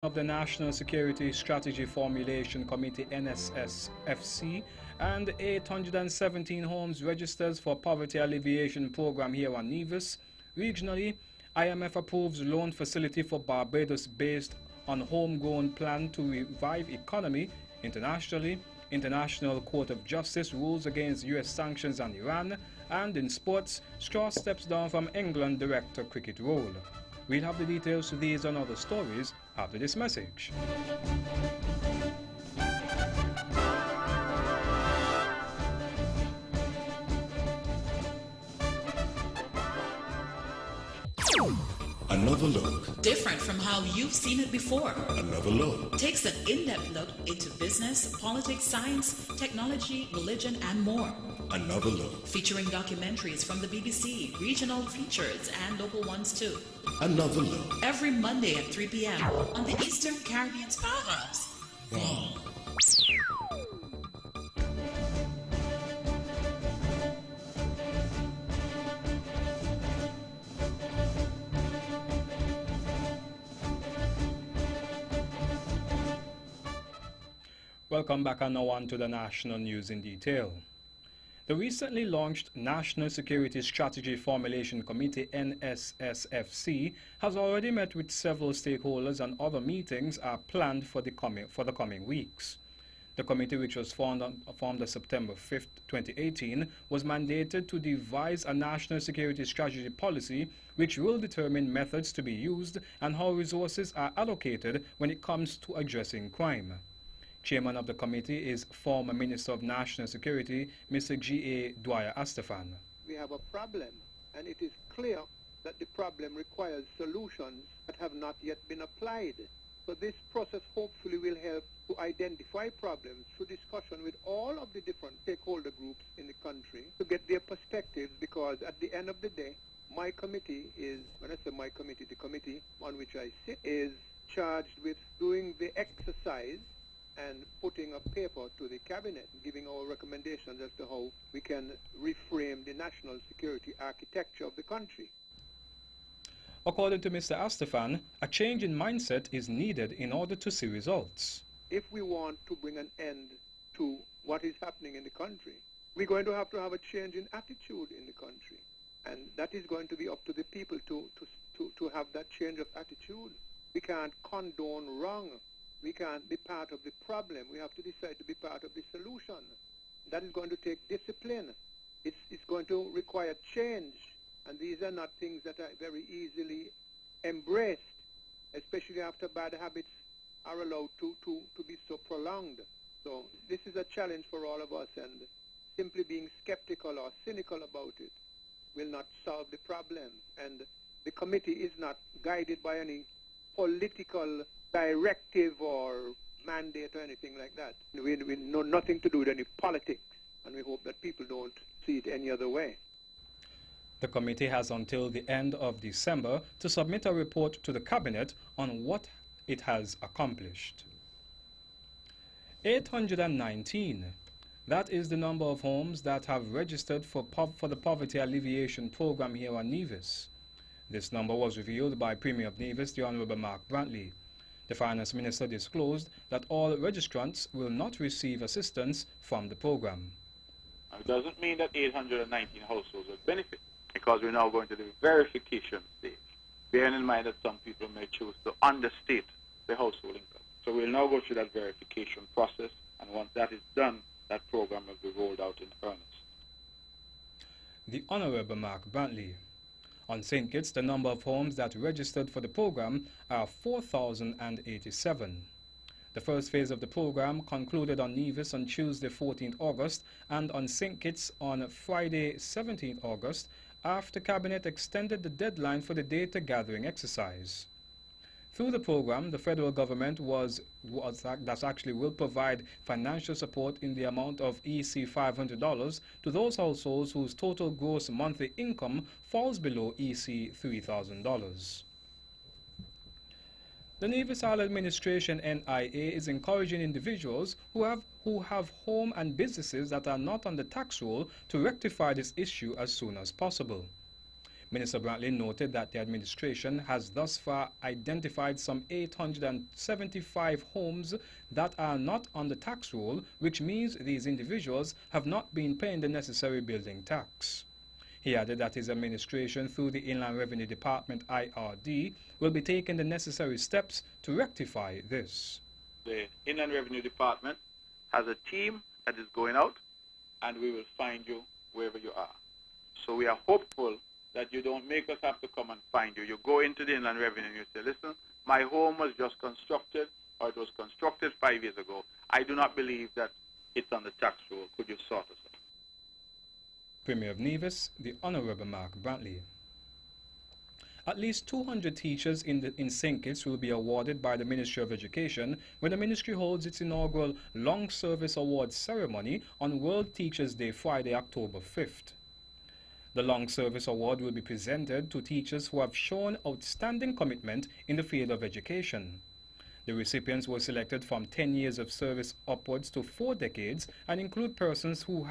Of the National Security Strategy Formulation Committee NSSFC and 817 homes registers for poverty alleviation program here on Nevis. Regionally, IMF approves loan facility for Barbados based on homegrown plan to revive economy. Internationally, International Court of Justice rules against US sanctions on Iran. And in sports, Straw steps down from England director cricket role. We'll have the details to these and other stories after this message. Another look. Different from how you've seen it before. Another look. Takes an in-depth look into business, politics, science, technology, religion, and more. Another look. Featuring documentaries from the BBC, regional features, and local ones too. Another look. Every Monday at 3 p.m. on the Eastern Caribbean's Powerhouse. Wow. Welcome back and now on to the national news in detail. The recently launched National Security Strategy Formulation Committee NSSFC has already met with several stakeholders and other meetings are planned for the coming weeks. The committee, which was formed on September 5, 2018, was mandated to devise a national security strategy policy which will determine methods to be used and how resources are allocated when it comes to addressing crime. Chairman of the committee is former Minister of National Security, Mr. G.A. Dwyer Astafan. We have a problem, and it is clear that the problem requires solutions that have not yet been applied. So this process hopefully will help to identify problems through discussion with all of the different stakeholder groups in the country to get their perspectives, because at the end of the day, my committee is, when I say my committee, the committee on which I sit, is charged with doing the exercise and putting a paper to the cabinet, giving our recommendations as to how we can reframe the national security architecture of the country. According to Mr. Astafan, a change in mindset is needed in order to see results. If we want to bring an end to what is happening in the country, we're going to have a change in attitude in the country. And that is going to be up to the people to have that change of attitude. We can't condone wrong. We can't be part of the problem. We have to decide to be part of the solution. That is going to take discipline. It's going to require change. And these are not things that are very easily embraced, especially after bad habits are allowed to be so prolonged. So this is a challenge for all of us, and simply being skeptical or cynical about it will not solve the problem. And the committee is not guided by any political directive or mandate or anything like that. We know nothing to do with any politics, and we hope that people don't see it any other way. The committee has until the end of December to submit a report to the cabinet on what it has accomplished. 819. That is the number of homes that have registered for the poverty alleviation program here on Nevis. This number was revealed by Premier of Nevis, the Honorable Mark Brantley. The Finance Minister disclosed that all registrants will not receive assistance from the program. It doesn't mean that 819 households will benefit, because we're now going to the verification stage, bearing in mind that some people may choose to understate the household income. So we'll now go through that verification process, and once that is done, that program will be rolled out in earnest. The Honorable Mark Brantley. On St. Kitts, the number of homes that registered for the program are 4,087. The first phase of the program concluded on Nevis on Tuesday 14th August and on St. Kitts on Friday 17th August after Cabinet extended the deadline for the data gathering exercise. Through the program, the federal government will provide financial support in the amount of EC $500 to those households whose total gross monthly income falls below EC $3,000. The Nevis Island Administration NIA is encouraging individuals who have home and businesses that are not on the tax roll to rectify this issue as soon as possible. Minister Brantley noted that the administration has thus far identified some 875 homes that are not on the tax roll, which means these individuals have not been paying the necessary building tax. He added that his administration, through the Inland Revenue Department IRD, will be taking the necessary steps to rectify this. The Inland Revenue Department has a team that is going out, and we will find you wherever you are. So we are hopeful that you don't make us have to come and find you. You go into the Inland Revenue and you say, listen, my home was just constructed, or it was constructed 5 years ago. I do not believe that it's on the tax roll. Could you sort us out? Premier of Nevis, the Honourable Mark Brantley. At least 200 teachers in St. Kitts will be awarded by the Ministry of Education when the ministry holds its inaugural Long Service Awards ceremony on World Teachers' Day, Friday, October 5th. The Long Service Award will be presented to teachers who have shown outstanding commitment in the field of education. The recipients were selected from 10 years of service upwards to 4 decades and include persons who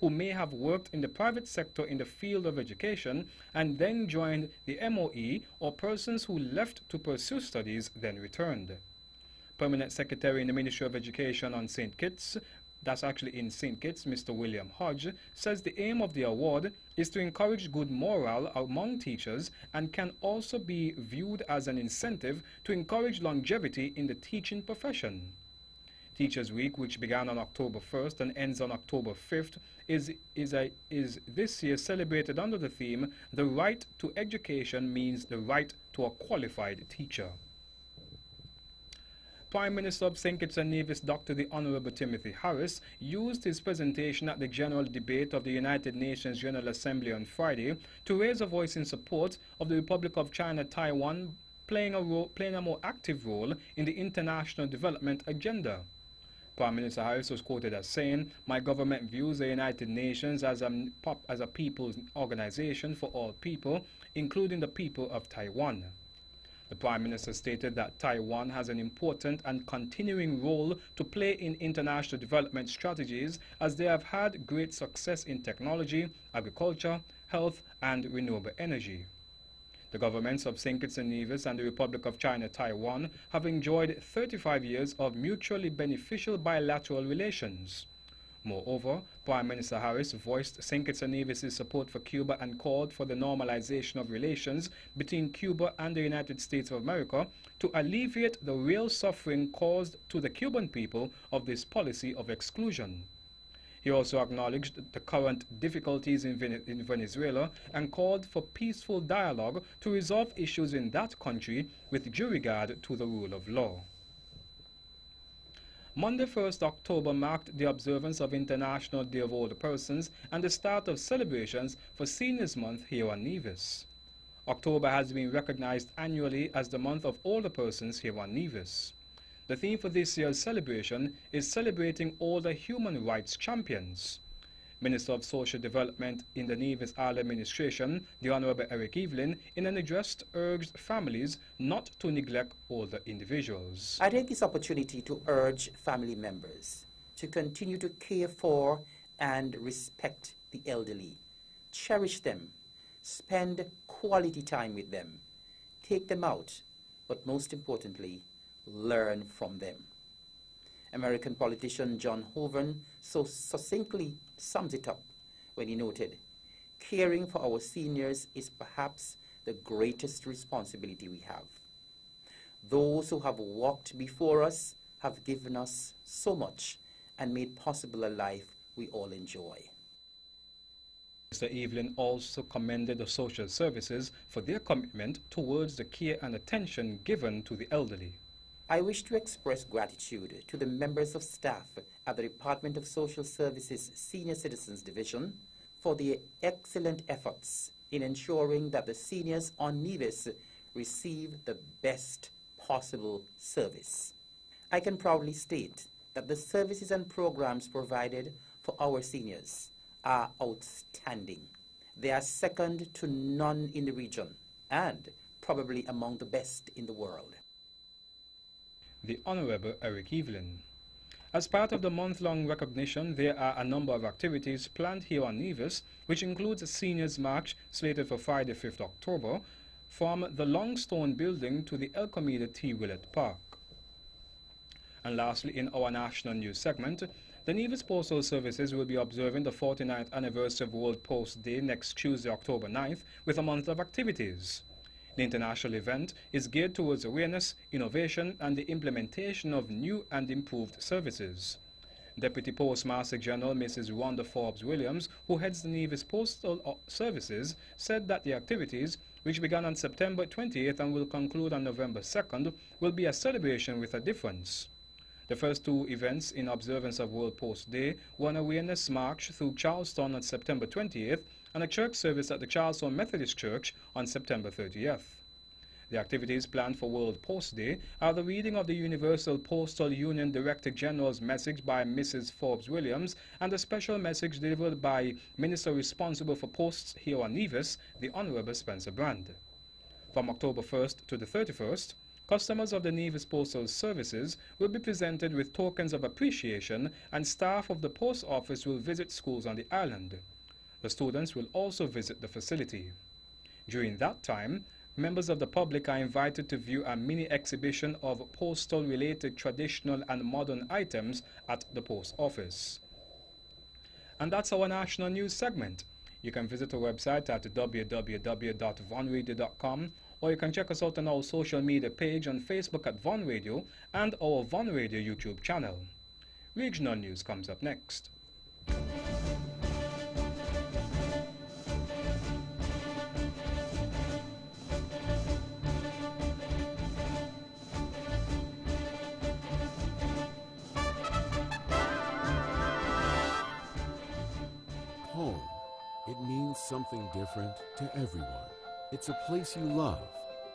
may have worked in the private sector in the field of education and then joined the MOE, or persons who left to pursue studies then returned. Permanent Secretary in the Ministry of Education on St. Kitts, that's actually in St. Kitts, Mr. William Hodge, says the aim of the award is to encourage good morale among teachers and can also be viewed as an incentive to encourage longevity in the teaching profession. Teachers Week, which began on October 1st and ends on October 5th, is this year celebrated under the theme, "The right to education means the right to a qualified teacher." Prime Minister of St. Kitts and Nevis, Dr. the Honourable Timothy Harris, used his presentation at the General Debate of the United Nations General Assembly on Friday to raise a voice in support of the Republic of China Taiwan playing a more active role in the international development agenda. Prime Minister Harris was quoted as saying, "My government views the United Nations as a people's organization for all people, including the people of Taiwan." The Prime Minister stated that Taiwan has an important and continuing role to play in international development strategies, as they have had great success in technology, agriculture, health and renewable energy. The governments of St. Kitts and Nevis and the Republic of China Taiwan have enjoyed 35 years of mutually beneficial bilateral relations. Moreover, Prime Minister Harris voiced St. Kitts and Nevis' support for Cuba and called for the normalization of relations between Cuba and the United States of America to alleviate the real suffering caused to the Cuban people of this policy of exclusion. He also acknowledged the current difficulties in Venezuela and called for peaceful dialogue to resolve issues in that country with due regard to the rule of law. Monday 1st October marked the observance of International Day of Older Persons and the start of celebrations for Seniors Month here on Nevis. October has been recognized annually as the month of older persons here on Nevis. The theme for this year's celebration is celebrating older human rights champions. Minister of Social Development in the Nevis Island Administration, the Honourable Eric Evelyn, in an address urged families not to neglect older individuals. I take this opportunity to urge family members to continue to care for and respect the elderly. Cherish them. Spend quality time with them. Take them out, but most importantly, learn from them. American politician John Hoeven so succinctly sums it up when he noted, "Caring for our seniors is perhaps the greatest responsibility we have. Those who have walked before us have given us so much and made possible a life we all enjoy." Mr. Evelyn also commended the social services for their commitment towards the care and attention given to the elderly. I wish to express gratitude to the members of staff at the Department of Social Services Senior Citizens Division for their excellent efforts in ensuring that the seniors on Nevis receive the best possible service. I can proudly state that the services and programs provided for our seniors are outstanding. They are second to none in the region and probably among the best in the world. The Honourable Eric Evelyn. As part of the month-long recognition, there are a number of activities planned here on Nevis, which includes a seniors march slated for Friday, 5th October, from the Longstone Building to the El Comida T. Willett Park. And lastly, in our national news segment, the Nevis Postal Services will be observing the 49th anniversary of World Post Day next Tuesday, October 9th, with a month of activities. The international event is geared towards awareness, innovation, and the implementation of new and improved services. Deputy Postmaster General Mrs. Rhonda Forbes Williams, who heads the Nevis Postal Services, said that the activities, which began on September 28th and will conclude on November 2nd, will be a celebration with a difference. The first two events in observance of World Post Day were an awareness march through Charlestown on September 28th and a church service at the Charlestown Methodist Church on September 30th. The activities planned for World Post Day are the reading of the Universal Postal Union Director General's message by Mrs. Forbes Williams and a special message delivered by Minister responsible for posts here on Nevis, the Honourable Spencer Brand. From October 1st to the 31st, customers of the Nevis Postal Services will be presented with tokens of appreciation, and staff of the post office will visit schools on the island. The students will also visit the facility. During that time, members of the public are invited to view a mini exhibition of postal-related traditional and modern items at the post office. And that's our national news segment. You can visit our website at www.vonradio.com, or you can check us out on our social media page on Facebook at Von Radio and our Von Radio YouTube channel. Regional news comes up next. Home. It means something different to everyone. It's a place you love,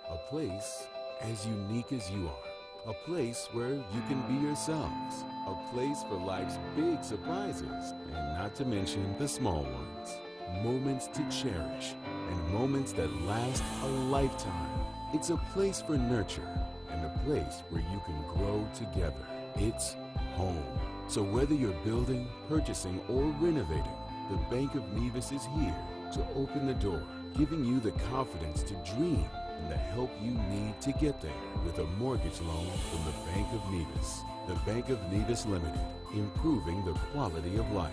a place as unique as you are, a place where you can be yourselves, a place for life's big surprises, and not to mention the small ones. Moments to cherish, and moments that last a lifetime. It's a place for nurture, and a place where you can grow together. It's home. So whether you're building, purchasing, or renovating, the Bank of Nevis is here to open the door, giving you the confidence to dream and the help you need to get there with a mortgage loan from the Bank of Nevis. The Bank of Nevis Limited, improving the quality of life.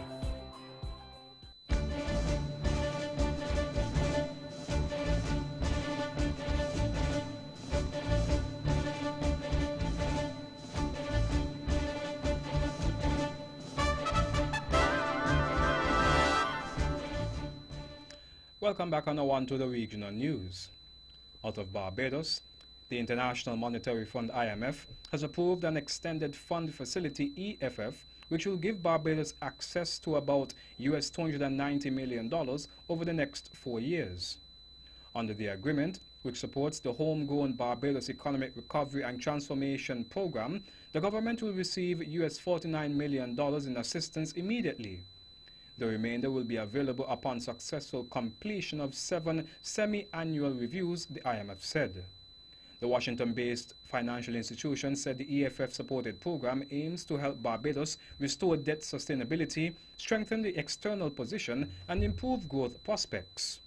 Welcome back on One to the regional news. Out of Barbados, the International Monetary Fund IMF has approved an extended fund facility EFF, which will give Barbados access to about US $290 million over the next 4 years. Under the agreement, which supports the homegrown Barbados Economic Recovery and Transformation Program, the government will receive US $49 million in assistance immediately. The remainder will be available upon successful completion of 7 semi-annual reviews, the IMF said. The Washington-based financial institution said the EFF-supported program aims to help Barbados restore debt sustainability, strengthen the external position, and improve growth prospects.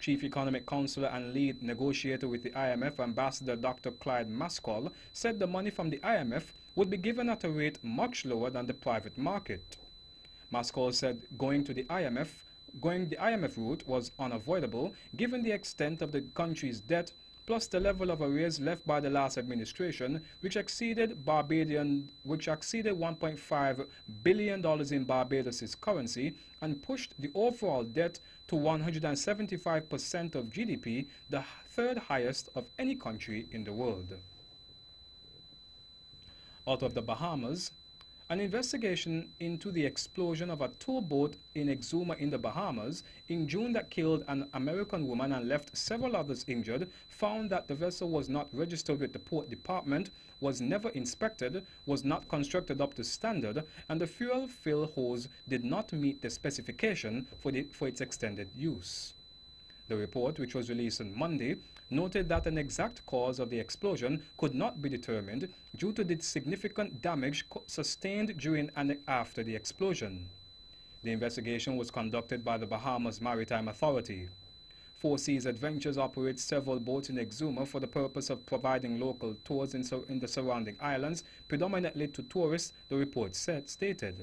Chief Economic Counselor and lead negotiator with the IMF, Ambassador Dr. Clyde Maskell, said the money from the IMF would be given at a rate much lower than the private market. Maskell said going the IMF route was unavoidable given the extent of the country's debt plus the level of arrears left by the last administration, which exceeded $1.5 billion in Barbados' currency and pushed the overall debt to 175% of GDP, the third highest of any country in the world. Out of the Bahamas, an investigation into the explosion of a tour boat in Exuma in the Bahamas in June that killed an American woman and left several others injured found that the vessel was not registered with the port department, was never inspected, was not constructed up to standard, and the fuel fill hose did not meet the specification for its extended use. The report, which was released on Monday, noted that an exact cause of the explosion could not be determined due to the significant damage sustained during and after the explosion. The investigation was conducted by the Bahamas Maritime Authority. Four Seas Adventures operates several boats in Exuma for the purpose of providing local tours in the surrounding islands, predominantly to tourists, the report stated.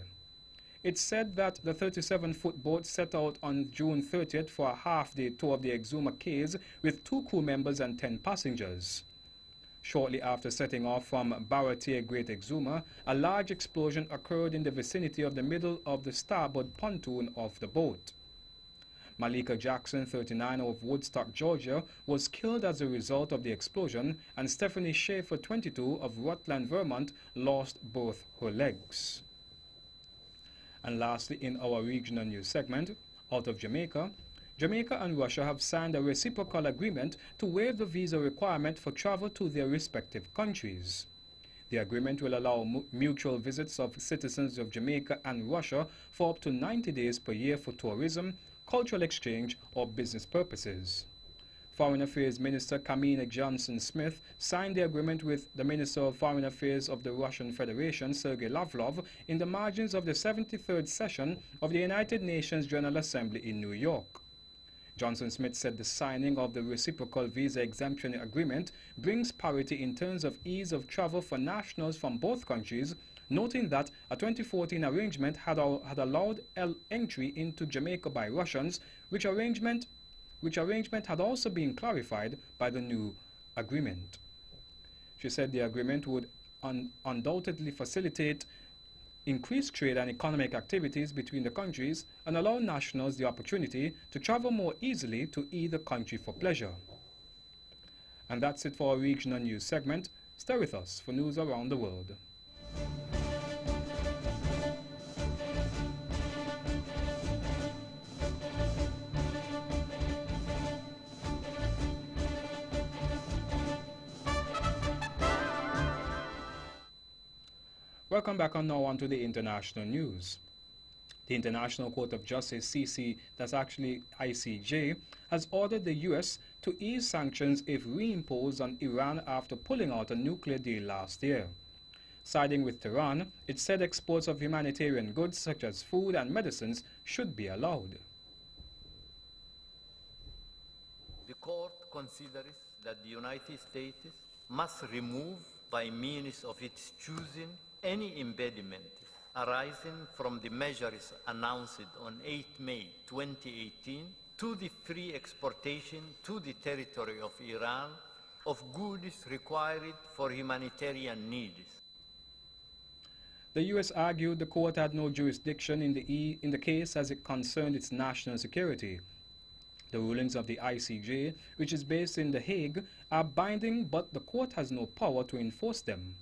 It said that the 37-foot boat set out on June 30th for a half-day tour of the Exuma Cays with 2 crew members and 10 passengers. Shortly after setting off from Baratier Great Exuma, a large explosion occurred in the vicinity of the middle of the starboard pontoon of the boat. Malika Jackson, 39, of Woodstock, Georgia, was killed as a result of the explosion, and Stephanie Schaefer, 22, of Rutland, Vermont, lost both her legs. And lastly, in our regional news segment, out of Jamaica, Jamaica and Russia have signed a reciprocal agreement to waive the visa requirement for travel to their respective countries. The agreement will allow mutual visits of citizens of Jamaica and Russia for up to 90 days per year for tourism, cultural exchange, or business purposes. Foreign Affairs Minister Kamina Johnson-Smith signed the agreement with the Minister of Foreign Affairs of the Russian Federation, Sergei Lavrov, in the margins of the 73rd session of the United Nations General Assembly in New York. Johnson-Smith said the signing of the reciprocal visa exemption agreement brings parity in terms of ease of travel for nationals from both countries, noting that a 2014 arrangement had allowed entry into Jamaica by Russians, which arrangement had also been clarified by the new agreement. She said the agreement would undoubtedly facilitate increased trade and economic activities between the countries and allow nationals the opportunity to travel more easily to either country for pleasure. And that's it for our regional news segment. Stay with us for news around the world. Welcome back and now on to the international news. The International Court of Justice, that's actually ICJ, has ordered the U.S. to ease sanctions if reimposed on Iran after pulling out a nuclear deal last year. Siding with Tehran, it said exports of humanitarian goods such as food and medicines should be allowed. The court considers that the United States must remove by means of its choosing any impediment arising from the measures announced on 8 May 2018 to the free exportation to the territory of Iran of goods required for humanitarian needs. The U.S. argued the court had no jurisdiction in the case as it concerned its national security. The rulings of the ICJ, which is based in The Hague, are binding, but the court has no power to enforce them.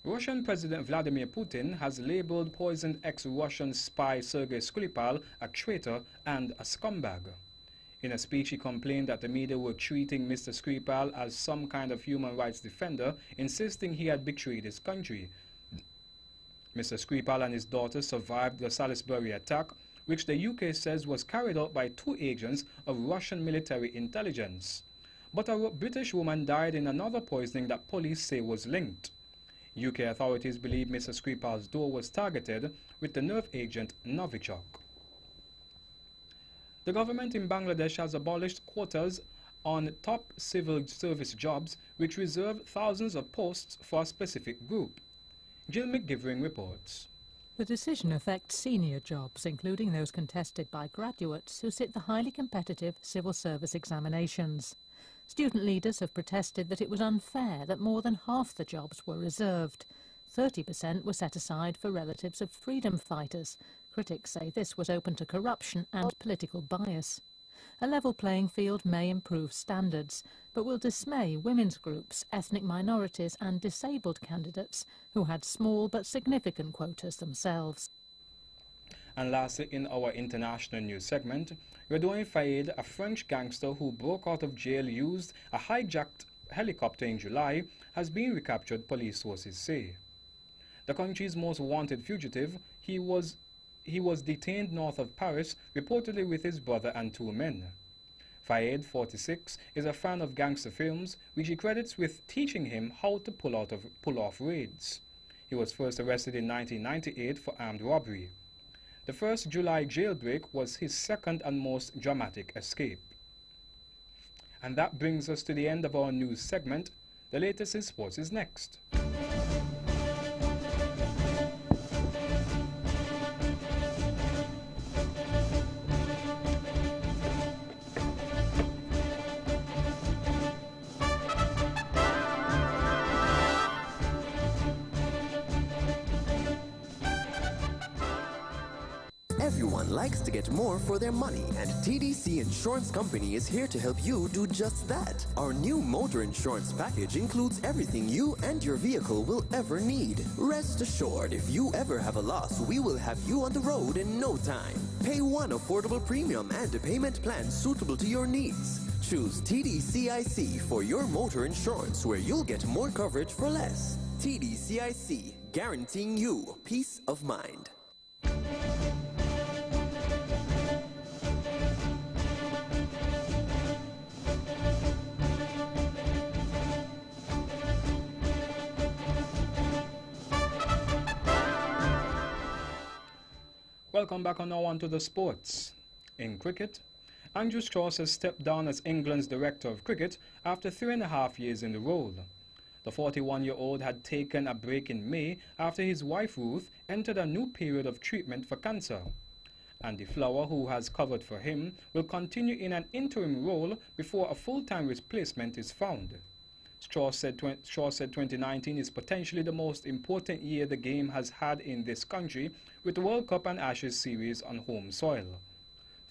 Russian President Vladimir Putin has labeled poisoned ex-Russian spy Sergei Skripal a traitor and a scumbag. In a speech, he complained that the media were treating Mr. Skripal as some kind of human rights defender, insisting he had betrayed his country. Mr. Skripal and his daughter survived the Salisbury attack, which the UK says was carried out by 2 agents of Russian military intelligence. But a British woman died in another poisoning that police say was linked. UK authorities believe Mr. Skripal's door was targeted with the nerve agent Novichok. The government in Bangladesh has abolished quotas on top civil service jobs, which reserve thousands of posts for a specific group. Jill McGivering reports. The decision affects senior jobs, including those contested by graduates who sit the highly competitive civil service examinations. Student leaders have protested that it was unfair that more than half the jobs were reserved. 30% were set aside for relatives of freedom fighters. Critics say this was open to corruption and political bias. A level playing field may improve standards, but will dismay women's groups, ethnic minorities and disabled candidates who had small but significant quotas themselves. And lastly, in our international news segment, Redouane Faïd, a French gangster who broke out of jail, used a hijacked helicopter in July, has been recaptured, police sources say. The country's most wanted fugitive, he was detained north of Paris, reportedly with his brother and 2 men. Fayed, 46, is a fan of gangster films, which he credits with teaching him how to pull off raids. He was first arrested in 1998 for armed robbery. The first July jailbreak was his second and most dramatic escape. And that brings us to the end of our news segment. The latest in sports is next. Everyone likes to get more for their money, and TDC Insurance Company is here to help you do just that. Our new motor insurance package includes everything you and your vehicle will ever need. Rest assured, if you ever have a loss, we will have you on the road in no time. Pay one affordable premium and a payment plan suitable to your needs. Choose TDCIC for your motor insurance, where you'll get more coverage for less. TDCIC, guaranteeing you peace of mind. Welcome back on Now On to the Sports. In cricket, Andrew Strauss has stepped down as England's Director of Cricket after 3.5 years in the role. The 41-year-old had taken a break in May after his wife Ruth entered a new period of treatment for cancer. Andy Flower, who has covered for him, will continue in an interim role before a full-time replacement is found. Strauss said 2019 is potentially the most important year the game has had in this country, with the World Cup and Ashes series on home soil.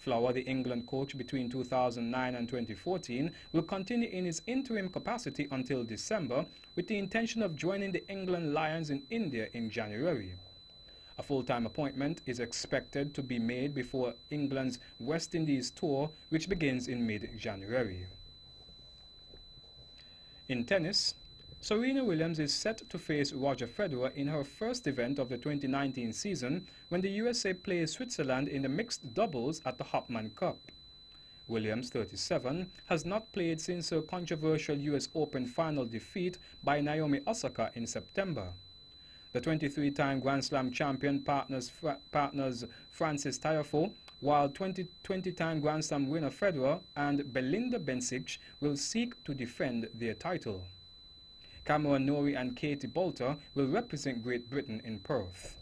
Flower, the England coach between 2009 and 2014, will continue in his interim capacity until December, with the intention of joining the England Lions in India in January. A full-time appointment is expected to be made before England's West Indies tour, which begins in mid-January. In tennis, Serena Williams is set to face Roger Federer in her first event of the 2019 season when the USA plays Switzerland in the mixed doubles at the Hopman Cup. Williams, 37, has not played since her controversial US Open final defeat by Naomi Osaka in September. The 23-time Grand Slam champion partners Frances Tiafoe, while 20-time Grand Slam winner Federer and Belinda Bencic will seek to defend their title. Cameron Norrie and Katie Boulter will represent Great Britain in Perth.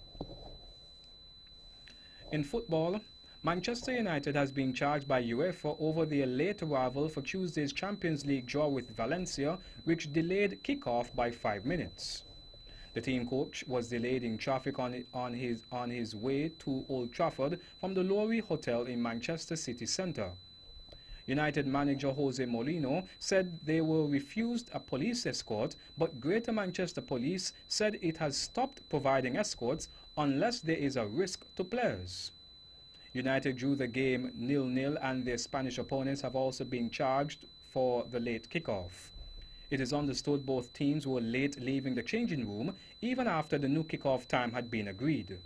In football, Manchester United has been charged by UEFA over their late arrival for Tuesday's Champions League draw with Valencia, which delayed kick-off by 5 minutes. The team coach was delayed in traffic on his way to Old Trafford from the Lowry Hotel in Manchester city centre. United manager Jose Mourinho said they were refused a police escort, but Greater Manchester Police said it has stopped providing escorts unless there is a risk to players. United drew the game 0-0, and their Spanish opponents have also been charged for the late kickoff. It is understood both teams were late leaving the changing room even after the new kickoff time had been agreed.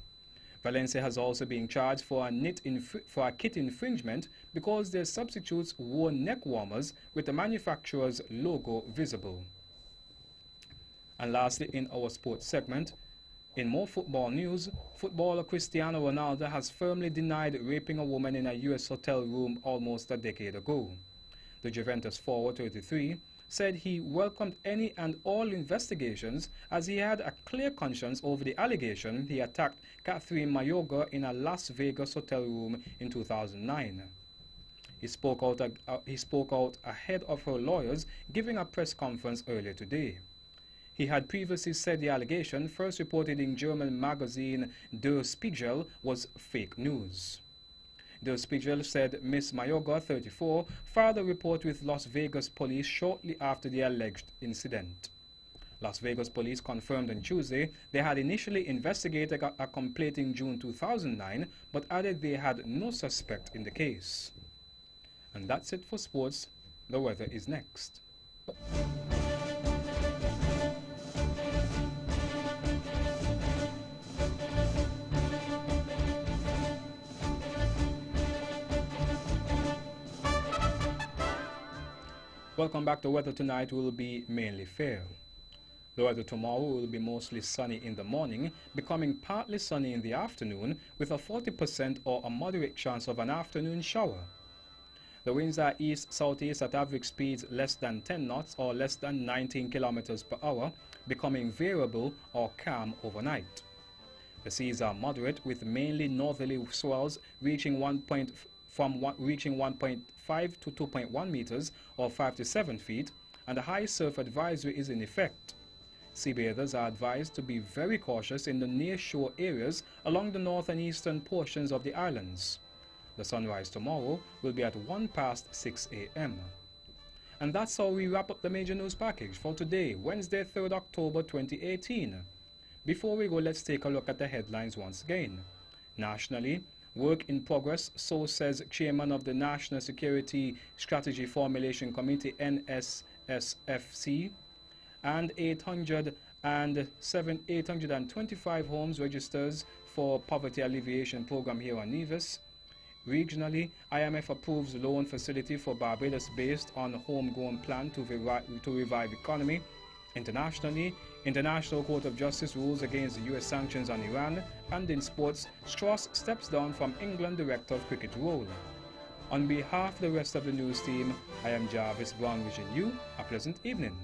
Valencia has also been charged for a kit infringement because their substitutes wore neck warmers with the manufacturer's logo visible. And lastly, in our sports segment, in more football news, footballer Cristiano Ronaldo has firmly denied raping a woman in a US hotel room almost a decade ago. The Juventus forward, 33, said he welcomed any and all investigations as he had a clear conscience over the allegation he attacked Catherine Mayorga in a Las Vegas hotel room in 2009. He spoke out ahead of her lawyers giving a press conference earlier today. He had previously said the allegation, first reported in German magazine Der Spiegel, was fake news. Der Spiegel said Miss Mayorga, 34, filed a report with Las Vegas police shortly after the alleged incident. Las Vegas police confirmed on Tuesday they had initially investigated a complaint in June 2009, but added they had no suspect in the case. And that's it for sports. The weather is next. Welcome back. The weather tonight will be mainly fair. The weather tomorrow will be mostly sunny in the morning, becoming partly sunny in the afternoon with a 40% or a moderate chance of an afternoon shower. The winds are east-southeast at average speeds less than 10 knots or less than 19 kilometers per hour, becoming variable or calm overnight. The seas are moderate with mainly northerly swells reaching 1.5 to 2.1 meters or 5 to 7 feet, and a high surf advisory is in effect. Seabathers are advised to be very cautious in the near-shore areas along the north and eastern portions of the islands. The sunrise tomorrow will be at 6 a.m. And that's how we wrap up the major news package for today, Wednesday, 3rd October 2018. Before we go, let's take a look at the headlines once again. Nationally, work in progress, so says Chairman of the National Security Strategy Formulation Committee, NSSFC, and 825 homes registers for poverty alleviation program here on Nevis. Regionally, IMF approves loan facility for Barbados based on homegrown plan to revive economy. Internationally, International Court of Justice rules against the US sanctions on Iran. And in sports, Strauss steps down from England Director of Cricket role. On behalf of the rest of the news team, I am Jarvis Brown wishing you a pleasant evening.